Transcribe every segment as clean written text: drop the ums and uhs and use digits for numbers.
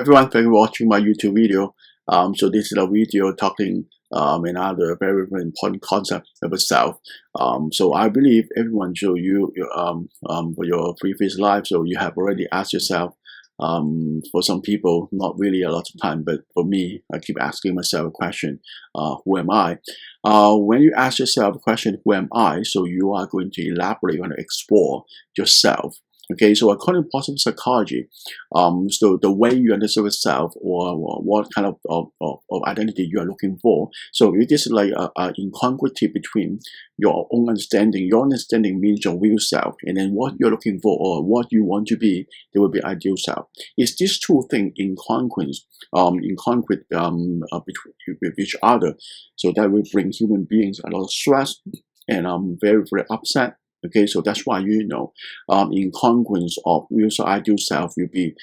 Everyone, thank you for watching my YouTube video. So this is a video talking another very important concept about self. So I believe everyone, so for your previous life, so you have already asked yourself. For some people, not really a lot of time, but for me, I keep asking myself a question: Who am I? When you ask yourself the question, "Who am I?" So you are going to elaborate, you want to explore yourself. Okay, so according to positive psychology, so the way you understand yourself or what kind of identity you are looking for. So it is like a incongruity between your own understanding. Your understanding means your real self, and then what you're looking for or what you want to be, there will be ideal self. Is these two things incongruent with each other? So that will bring human beings a lot of stress and very upset. Okay, so that's why incongruence of real ideal self will be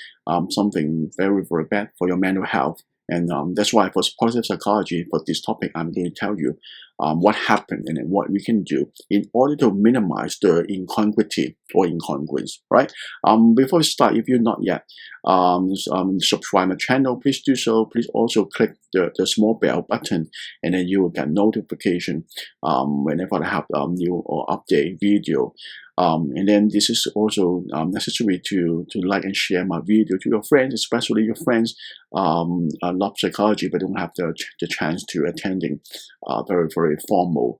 something very bad for your mental health. And that's why for positive psychology, for this topic, I'm going to tell you what happened and then what we can do in order to minimize the incongruity or incongruence, right? Before we start, if you're not yet subscribe my channel, please do so. Please also click the small bell button, and then you will get notification whenever I have new or update video. And then this is also necessary to like and share my video to your friends, especially your friends love psychology but don't have the chance to attending very formal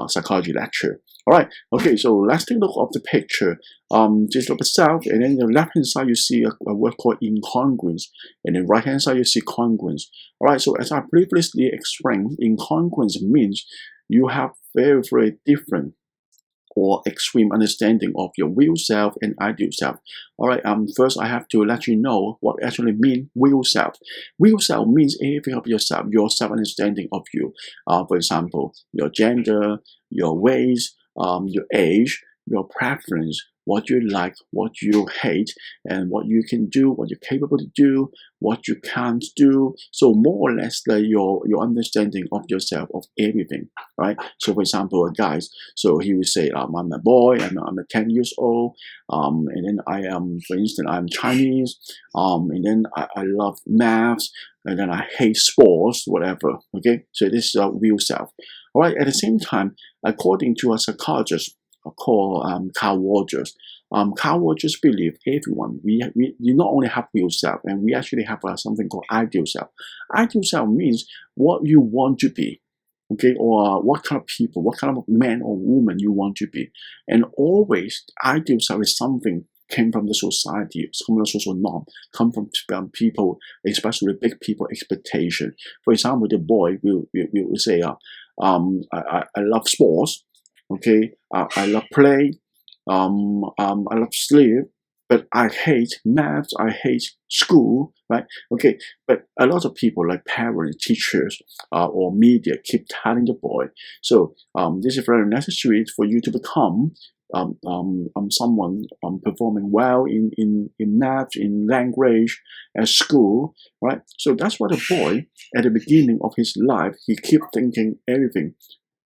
psychology lecture. All right, okay, so let's take a look at the picture. Just look at self, and then the left hand side you see a word called incongruence, and then right hand side you see congruence. All right, so as I previously explained, incongruence means you have very different or extreme understanding of your real self and ideal self. All right, first I have to let you know what actually means real self. Real self means everything of yourself, your self-understanding of you. For example, your gender, your race, your age, your preference, what you like, what you hate, and what you can do, what you're capable to do, what you can't do. So more or less your understanding of yourself, of everything, right? So for example, guys, so he will say, I'm a boy, I'm 10 years old, and then I am, for instance, I'm Chinese, and then I love maths, and then I hate sports, whatever, okay? So this is a real self. All right, at the same time, according to a psychologist called Carl Rogers, Carl Rogers believe everyone, we not only have real self, and we actually have something called ideal self. Ideal self means what you want to be, okay, or what kind of people, what kind of man or woman you want to be. And always, ideal self is something came from the society, from the social norm, come from people, especially big people expectation. For example, the boy will say, I love sports, okay, I love play, I love sleep, but I hate maths, I hate school, right? Okay, but a lot of people like parents, teachers, or media keep telling the boy. So this is very necessary for you to become someone performing well in math, in language, at school, right? So that's why the boy, at the beginning of his life, he keep thinking everything,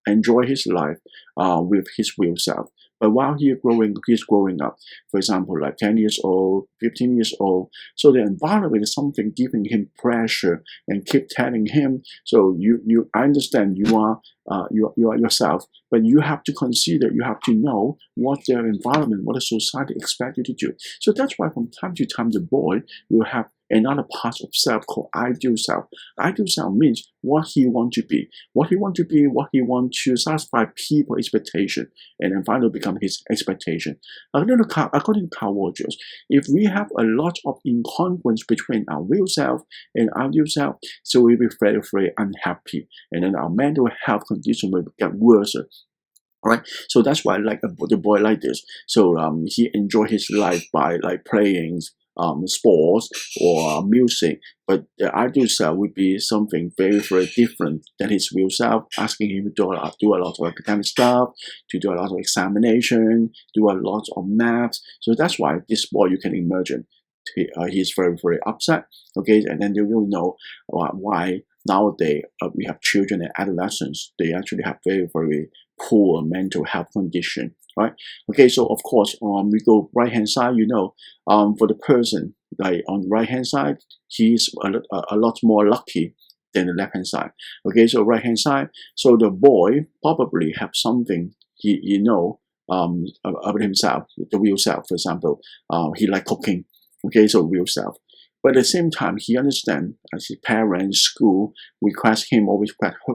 enjoy his life with his real self. But while he's growing up, for example, like 10 years old, 15 years old, so the environment is something giving him pressure and keep telling him, so I understand you are yourself, but you have to consider, you have to know what their environment, what the society expects you to do. So that's why from time to time the boy will have another part of self called ideal self. Ideal self means what he wants to be, what he wants to satisfy people expectation, and then finally become his expectation. According to Carl Rogers, if we have a lot of incongruence between our real self and ideal self, so we'll be very unhappy, and then our mental health condition will get worse. All right, so that's why I like the boy like this. So he enjoy his life by like playing sports or music, but the ideal self would be something very different than his real self, asking him to do a lot of academic stuff, to do a lot of examination, do a lot of math. So that's why this boy, you can imagine, he's very upset, okay? And then you will know why nowadays we have children and adolescents, they actually have very poor mental health condition. right? Okay, so of course, we go right hand side. For the person like on the right hand side, he's a lot more lucky than the left hand side. Okay, so right hand side. So the boy probably have something about himself, the real self. For example, he like cooking. Okay, so real self. But at the same time, he understands as his parents, school request him or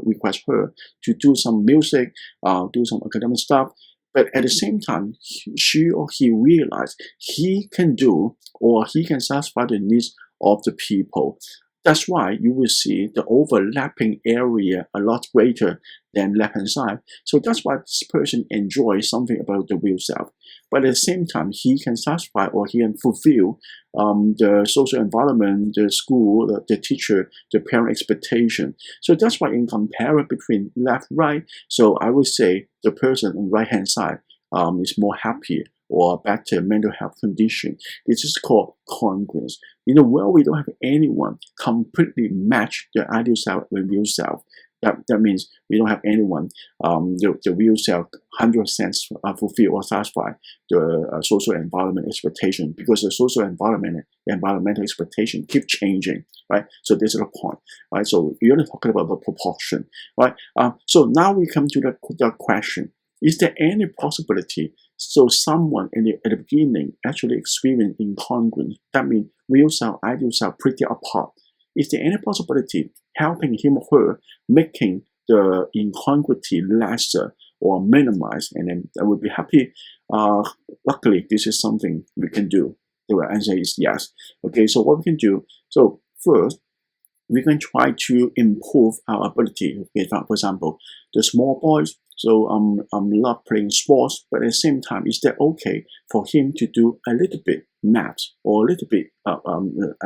request her to do some music, do some academic stuff. But at the same time, she or he realized he can do or he can satisfy the needs of the people. That's why you will see the overlapping area a lot greater than left hand side. So that's why this person enjoys something about the real self. But at the same time, he can satisfy or he can fulfill the social environment, the school, the teacher, the parent expectation. So that's why in comparison between left, right, so I would say the person on right hand side is more happy or better mental health condition. This is called congruence. In the world, we don't have anyone completely match the ideal self with real self. That means we don't have anyone, the real self 100% fulfill or satisfy the social environment expectation, because the social environmental expectation keep changing, right? So this is the point, right? So we're only talking about the proportion, right? So now we come to the question: is there any possibility so someone at the beginning actually experienced incongruence? That means real self, ideal self pretty apart. Is there any possibility helping him or her making the incongruity lesser or minimized, and then I would be happy? Luckily, this is something we can do. The answer is yes. Okay, so what we can do? So first, we can try to improve our ability. Okay, for example, the small boys, so love playing sports, but at the same time, is that okay for him to do a little bit maths or a little bit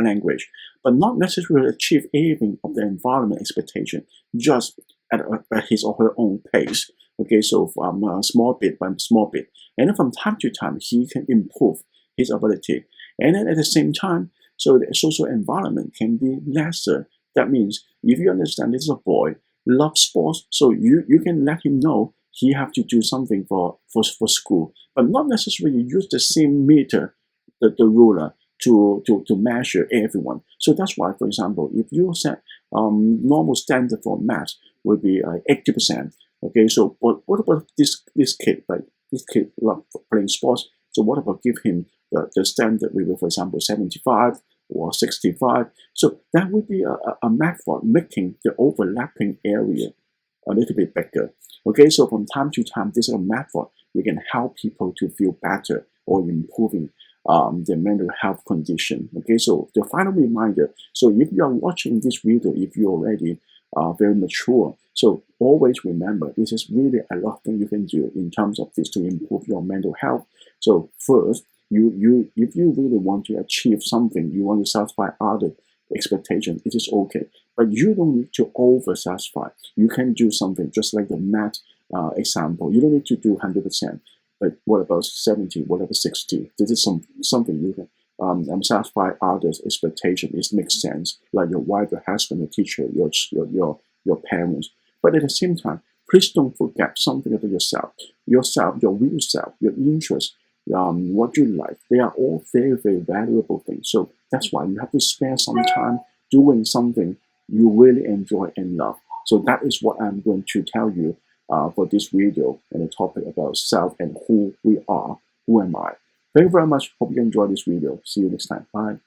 language, but not necessarily achieve anything of the environment expectation, just at his or her own pace. Okay, so from small bit by small bit, and then from time to time, he can improve his ability, and then at the same time, so the social environment can be lesser. That means if you understand this is a boy, loves sports, so you can let him know he have to do something for school, but not necessarily use the same meter, the ruler to measure everyone. So that's why, for example, if you set normal standard for maths would be 80%. Okay, so what about this kid? Like this kid love playing sports. So what about give him the standard will be, for example, 75 or 65. So that would be a method making the overlapping area a little bit bigger. Okay, so from time to time, this is a method we can help people to feel better or improving their mental health condition. Okay, so the final reminder, so if you are watching this video, if you're already very mature, so always remember, this is really a lot of things you can do in terms of this to improve your mental health. So first, if you really want to achieve something, you want to satisfy other expectations, it is okay. But you don't need to over satisfy. You can do something just like the math example. You don't need to do 100%. But what about 70? What about 60? This is something you can satisfy others' expectation. It makes sense, like your wife, your husband, your teacher, your parents. But at the same time, please don't forget something about yourself, your real self, your interests, what you like. They are all very, very valuable things. So that's why you have to spare some time doing something you really enjoy and love. So that is what I'm going to tell you for this video and the topic about self and who we are, who am I. Thank you very much. Hope you enjoyed this video. See you next time. Bye.